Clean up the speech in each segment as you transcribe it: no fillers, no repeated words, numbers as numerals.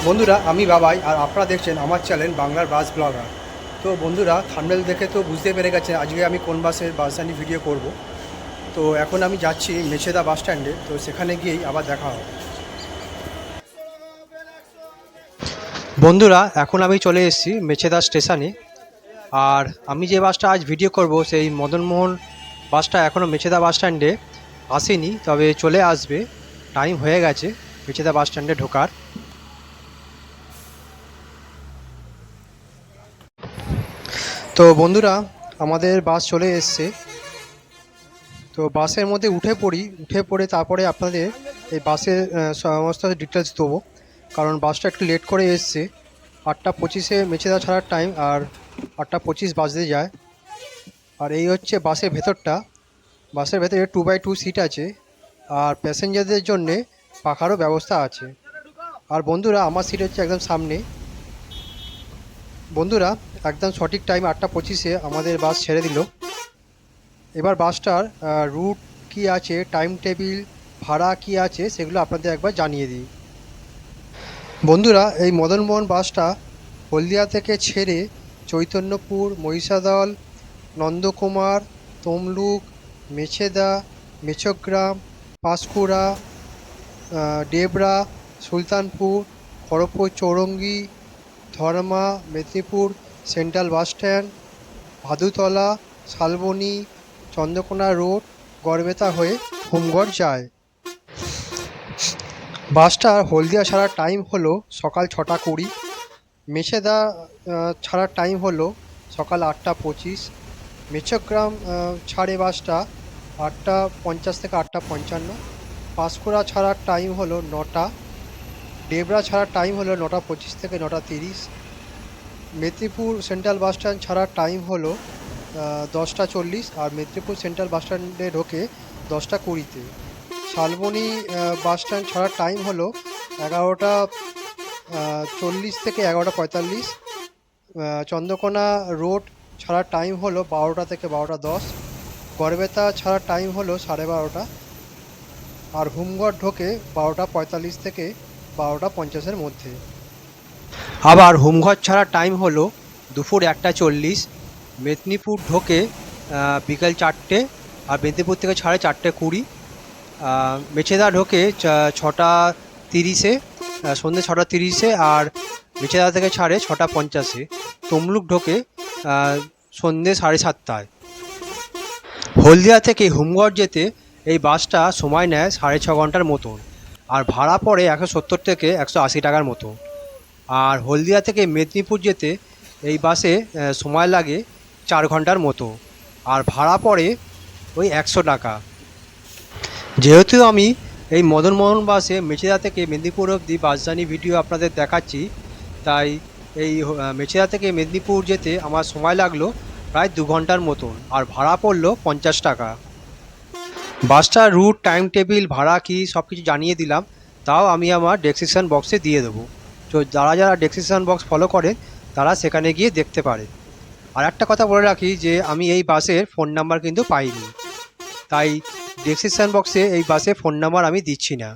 বন্ধুরা আমি বাবাই আর আপনারা দেখছেন আমার চ্যানেল বাংলার বাস ব্লগার। তো বন্ধুরা থাম্বনেল দেখে তো বুঝতে পেরে গেছেন আজকে আমি কোন বাসের বাস জার্নি ভিডিও করব। তো এখন আমি যাচ্ছি মেছেদা বাস স্ট্যান্ডে, তো সেখানে গিয়েই আবার দেখা হবে। বন্ধুরা এখন আমি চলে এসেছি মেছেদা স্টেশনে। আর আমি যে বাসটা আজ ভিডিও করব সেই মদনমোহন বাসটা এখনও মেছেদা বাস স্ট্যান্ডে আসেনি, তবে চলে আসবে। টাইম হয়ে গেছে মেছেদা বাস স্ট্যান্ডে ঢোকার। তো বন্ধুরা আমাদের বাস চলে এসছে। তো বাসের মধ্যে উঠে পড়ে তারপরে আপনাদের এই বাসের সমস্ত ডিটেলস দেবো, কারণ বাসটা একটু লেট করে এসছে। 8:25-এ মেছেদা ছাড়ার টাইম, আর 8:25 বাজতে যায়। আর এই হচ্ছে বাসের ভেতরটা। বাসের ভেতরে 2x2 সিট আছে, আর প্যাসেঞ্জারদের জন্যে পাখারও ব্যবস্থা আছে। আর বন্ধুরা আমার সিট হচ্ছে একদম সামনে। বন্ধুরা একদম সঠিক টাইম 8:25-এ আমাদের বাস ছেড়ে দিল। এবার বাসটার রুট কি আছে, টাইম টেবিল, ভাড়া কি আছে, সেগুলো আপনাদের একবার জানিয়ে দিই। বন্ধুরা এই মদনমোহন বাসটা হলদিয়া থেকে ছেড়ে Chaitanyapur, Mahishadal, Nandakumar, Tamluk, Mecheda, Mechogram, Panskura, Debra, Sultanpur, Kharagpur Chowrangi, Dharma, Medinipur central bus stand, Bhadutala, Salboni, Chandrakona road, Garbeta হয়ে হোমগড় যায়। বাসটার হলদিয়া ছাড়ার টাইম হলো সকাল 6:20। মেছেদা ছাড়ার টাইম হলো সকাল 8:25। মেছগ্রাম ছাড়ে বাসটা 8:50 থেকে 8:55। পাঁশকুড়া ছাড়ার টাইম হলো 9টা। ডেবরা ছাড়ার টাইম হলো 9:25 থেকে 9:30। মেদিনীপুর সেন্ট্রাল বাস স্ট্যান্ড ছাড়ার টাইম হলো 10:40, আর মেদিনীপুর সেন্ট্রাল বাস স্ট্যান্ডে ঢোকে 10:20-তে। শালবনী বাস স্ট্যান্ড ছাড়ার টাইম হলো 11:40 থেকে 11:45। চন্দ্রকোনা রোড ছাড়ার টাইম হলো 12টা থেকে 12:10। গড়বেতা ছাড়ার টাইম হলো 12:30, আর হোমগড় ঢোকে 12:45 থেকে 12:50-এর মধ্যে। আবার হোমঘর ছাড়ার টাইম হলো দুপুর 1:40। মেদিনীপুর ঢোকে বিকেল 4টে, আর মেদিনীপুর থেকে ছাড়ে 4:20। মেছেদা ঢোকে 6:30-এ, সন্ধ্যে 6:30-এ, আর মেছেদা থেকে ছাড়ে 6:50-এ। তমলুক ঢোকে সন্ধ্যে 7:30টায়। হলদিয়া থেকে হোমগড় যেতে এই বাসটা সময় নেয় 6.5 ঘন্টার মতন, আর ভাড়া পড়ে 170 থেকে 180 টাকার মতো। আর হলদিয়া থেকে মেদিনীপুর যেতে এই বাসে সময় লাগে 4 ঘন্টার মতো, আর ভাড়া পড়ে ওই 100 টাকা। যেহেতু আমি এই মদনমোহন বাসে মেছেদা থেকে মেদিনীপুর অবধি বাস জার্নি ভিডিও আপনাদের দেখাচ্ছি, তাই এই মেছেদা থেকে মেদিনীপুর যেতে আমার সময় লাগলো প্রায় 2 ঘন্টার মতন, আর ভাড়া পড়লো 50 টাকা। বাসটার রুট, টাইম টেবিল, ভাড়া কি সব কিছু জানিয়ে দিলাম, তাও আমি আমার ডেসক্রিপশন বক্সে দিয়ে দেবো। তো যারা ডেসক্রিপশন বক্স ফলো করে তারা সেখানে গিয়ে দেখতে পারে। আর একটা কথা বলে রাখি যে আমি এই বাসের ফোন নাম্বার কিন্তু পাইনি, তাই ডেসক্রিপশন বক্সে এই বাসের ফোন নাম্বার আমি দিচ্ছি না।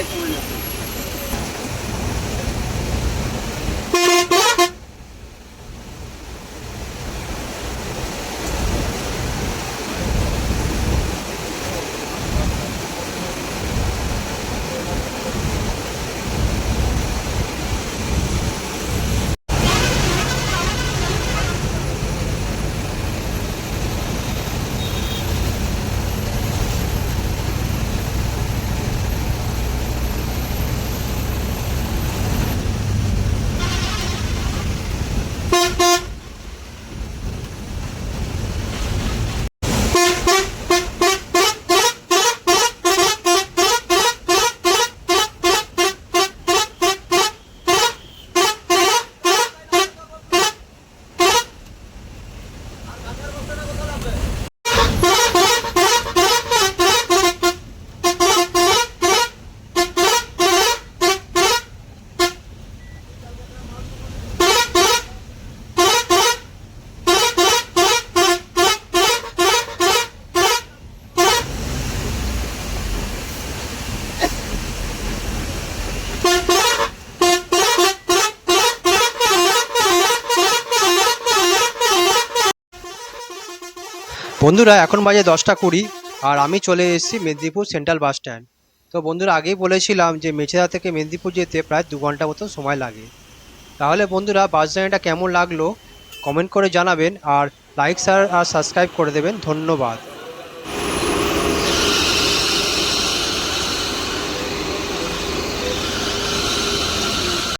ঘন্টায় সময় লাগবে। বন্ধুরা এখন বাজে 10টা 20 আর আমি চলে এসেছি মেদিনীপুর সেন্ট্রাল বাস স্ট্যান্ড। তো বন্ধুরা আগেই বলেছিলাম যে মেচেদা থেকে মেদিনীপুর যেতে প্রায় 2 ঘন্টা মতো সময় লাগে। তাহলে বন্ধুরা বাস জার্নিটা কেমন লাগলো কমেন্ট করে জানাবেন, আর লাইক শেয়ার আর সাবস্ক্রাইব করে দেবেন। ধন্যবাদ।